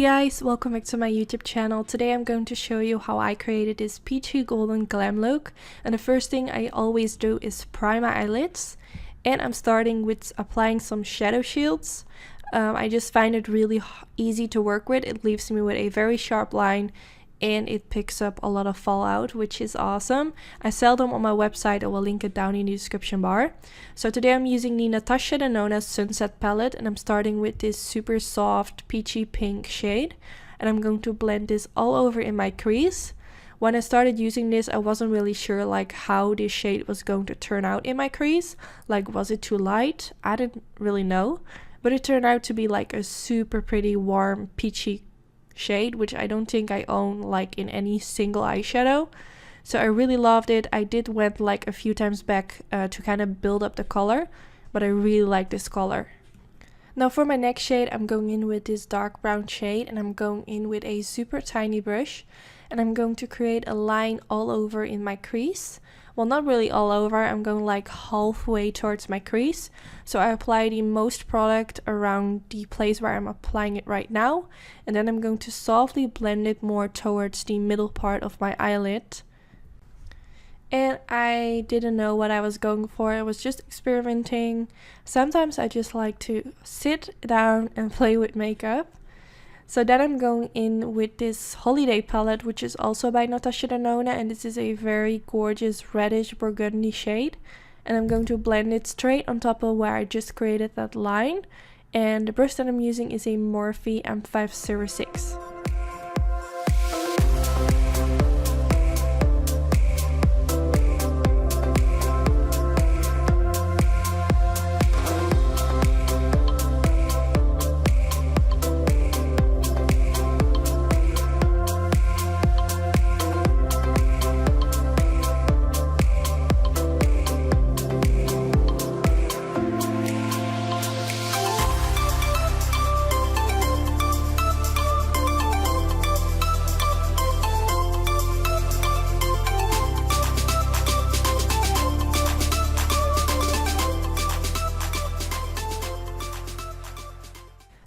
guys, welcome back to my YouTube channel. Today I'm going to show you how I created this peachy golden glam look. And the first thing I always do is prime my eyelids. And I'm starting with applying some shadow shields. I just find it really easy to work with. It leaves me with a very sharp line and it picks up a lot of fallout, which is awesome. I sell them on my website. I will link it down in the description bar. So today I'm using the Natasha Denona Sunset palette and I'm starting with this super soft peachy pink shade. And I'm going to blend this all over in my crease. When I started using this, I wasn't really sure like how this shade was going to turn out in my crease. Like, was it too light? I didn't really know. But it turned out to be like a super pretty warm peachy shade, which I don't think I own like in any single eyeshadow. So I really loved it. I did went like a few times back to kind of build up the color, but I really like this color. Now for my next shade, I'm going in with this dark brown shade and I'm going in with a super tiny brush and I'm going to create a line all over in my crease. Well, not really all over, I'm going like halfway towards my crease. So I apply the most product around the place where I'm applying it right now. And then I'm going to softly blend it more towards the middle part of my eyelid. And I didn't know what I was going for, I was just experimenting. Sometimes I just like to sit down and play with makeup. So then I'm going in with this holiday palette, which is also by Natasha Denona, and this is a very gorgeous reddish burgundy shade. And I'm going to blend it straight on top of where I just created that line. And the brush that I'm using is a Morphe M506.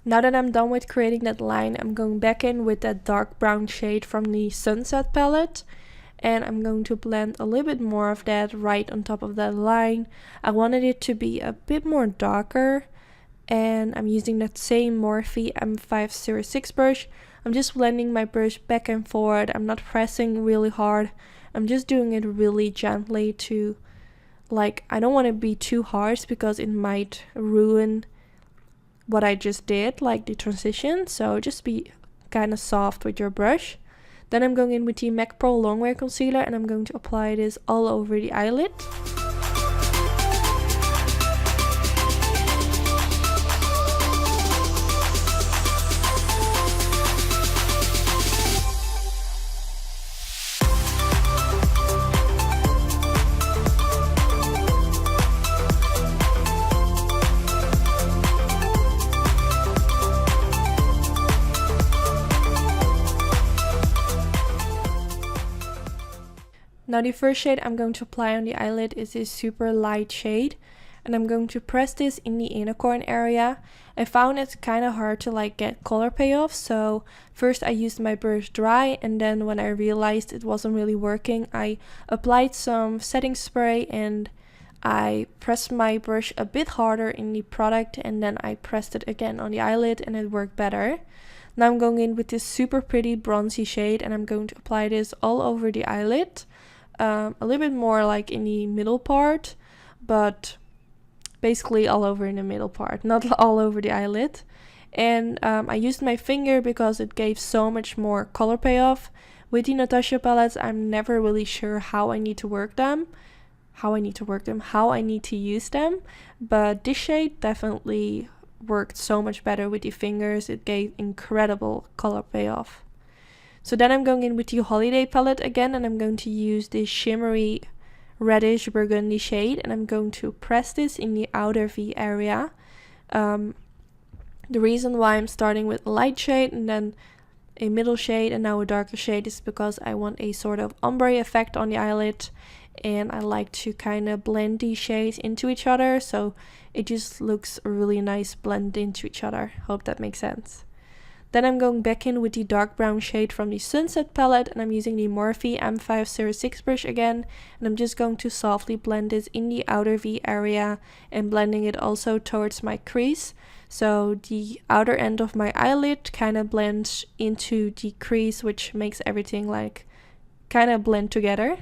Now that I'm done with creating that line, I'm going back in with that dark brown shade from the Sunset palette. And I'm going to blend a little bit more of that right on top of that line. I wanted it to be a bit more darker. And I'm using that same Morphe M506 brush. I'm just blending my brush back and forward. I'm not pressing really hard. I'm just doing it really gently to, like, I don't want to be too harsh because it might ruin what I just did, like the transition. So just be kind of soft with your brush. Then I'm going in with the MAC Pro Longwear Concealer and I'm going to apply this all over the eyelid. Now the first shade I'm going to apply on the eyelid is this super light shade and I'm going to press this in the inner corner area. I found it kind of hard to like get color payoff, so first I used my brush dry and then when I realized it wasn't really working, I applied some setting spray and I pressed my brush a bit harder in the product and then I pressed it again on the eyelid and it worked better. Now I'm going in with this super pretty bronzy shade and I'm going to apply this all over the eyelid. A little bit more like in the middle part, but basically all over in the middle part, not all over the eyelid. And I used my finger because it gave so much more color payoff. With the Natasha palettes, I'm never really sure how I need to work them, how I need to use them, but this shade definitely worked so much better with the fingers. It gave incredible color payoff. So then I'm going in with the holiday palette again and I'm going to use this shimmery reddish burgundy shade and I'm going to press this in the outer V area. The reason why I'm starting with a light shade and then a middle shade and now a darker shade is because I want a sort of ombre effect on the eyelid and I like to kind of blend these shades into each other, so it just looks really nice blend into each other. Hope that makes sense. Then I'm going back in with the dark brown shade from the Sunset palette, and I'm using the Morphe M506 brush again, and I'm just going to softly blend this in the outer V area and blending it also towards my crease. So the outer end of my eyelid kind of blends into the crease, which makes everything like kind of blend together.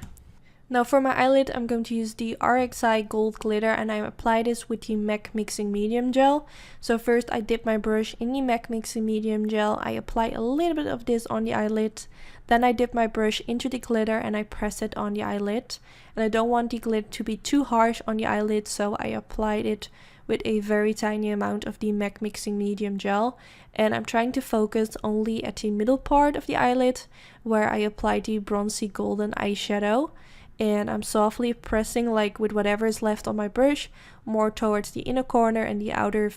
Now for my eyelid, I'm going to use the RXI Gold Glitter, and I apply this with the MAC Mixing Medium Gel. So first I dip my brush in the MAC Mixing Medium Gel, I apply a little bit of this on the eyelid, then I dip my brush into the glitter and I press it on the eyelid. And I don't want the glitter to be too harsh on the eyelid, so I applied it with a very tiny amount of the MAC Mixing Medium Gel. And I'm trying to focus only at the middle part of the eyelid where I apply the bronzy golden eyeshadow. And I'm softly pressing like with whatever is left on my brush more towards the inner corner and the outer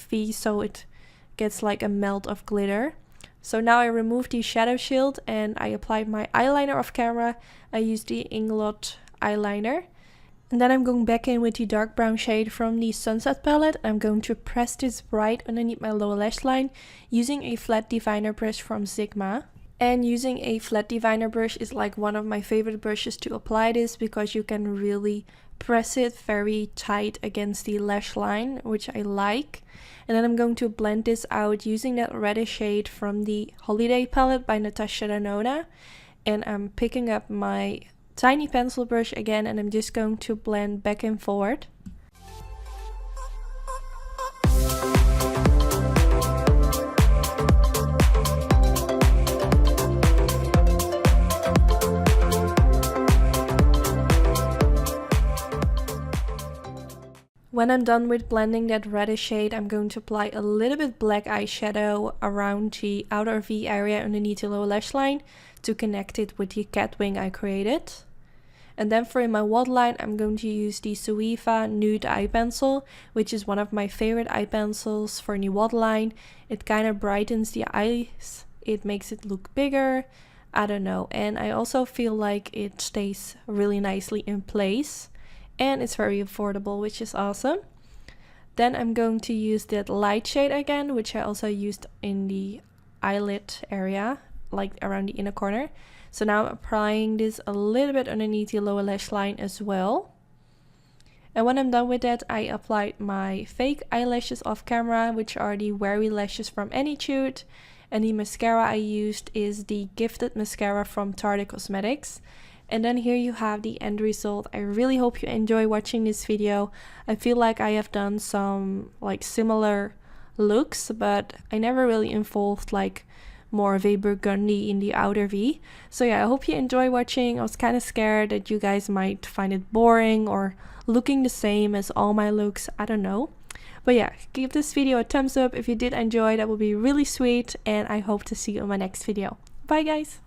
V, so it gets like a melt of glitter. So now I remove the shadow shield and I apply my eyeliner off camera. I use the Inglot eyeliner. And then I'm going back in with the dark brown shade from the Sunset palette. I'm going to press this right underneath my lower lash line using a flat diviner brush from Sigma. And using a flat diviner brush is like one of my favorite brushes to apply this, because you can really press it very tight against the lash line, which I like. And then I'm going to blend this out using that reddish shade from the Holiday palette by Natasha Denona. And I'm picking up my tiny pencil brush again, and I'm just going to blend back and forward. When I'm done with blending that reddish shade, I'm going to apply a little bit black eyeshadow around the outer V area underneath the lower lash line to connect it with the cat wing I created. And then for my waterline, I'm going to use the Suiva Nude Eye Pencil, which is one of my favorite eye pencils for the waterline. It kind of brightens the eyes, it makes it look bigger, I don't know. And I also feel like it stays really nicely in place. And it's very affordable, which is awesome. Then I'm going to use that light shade again, which I also used in the eyelid area, like around the inner corner. So now I'm applying this a little bit underneath the lower lash line as well. And when I'm done with that, I applied my fake eyelashes off camera, which are the Weary Lashes from Anytude. And the mascara I used is the Gifted mascara from Tarte Cosmetics. And then here you have the end result. I really hope you enjoy watching this video. I feel like I have done some like similar looks, but I never really involved like more of a burgundy in the outer V. So yeah, I hope you enjoy watching. I was kind of scared that you guys might find it boring or looking the same as all my looks. I don't know. But yeah, give this video a thumbs up if you did enjoy. That would be really sweet. And I hope to see you in my next video. Bye guys!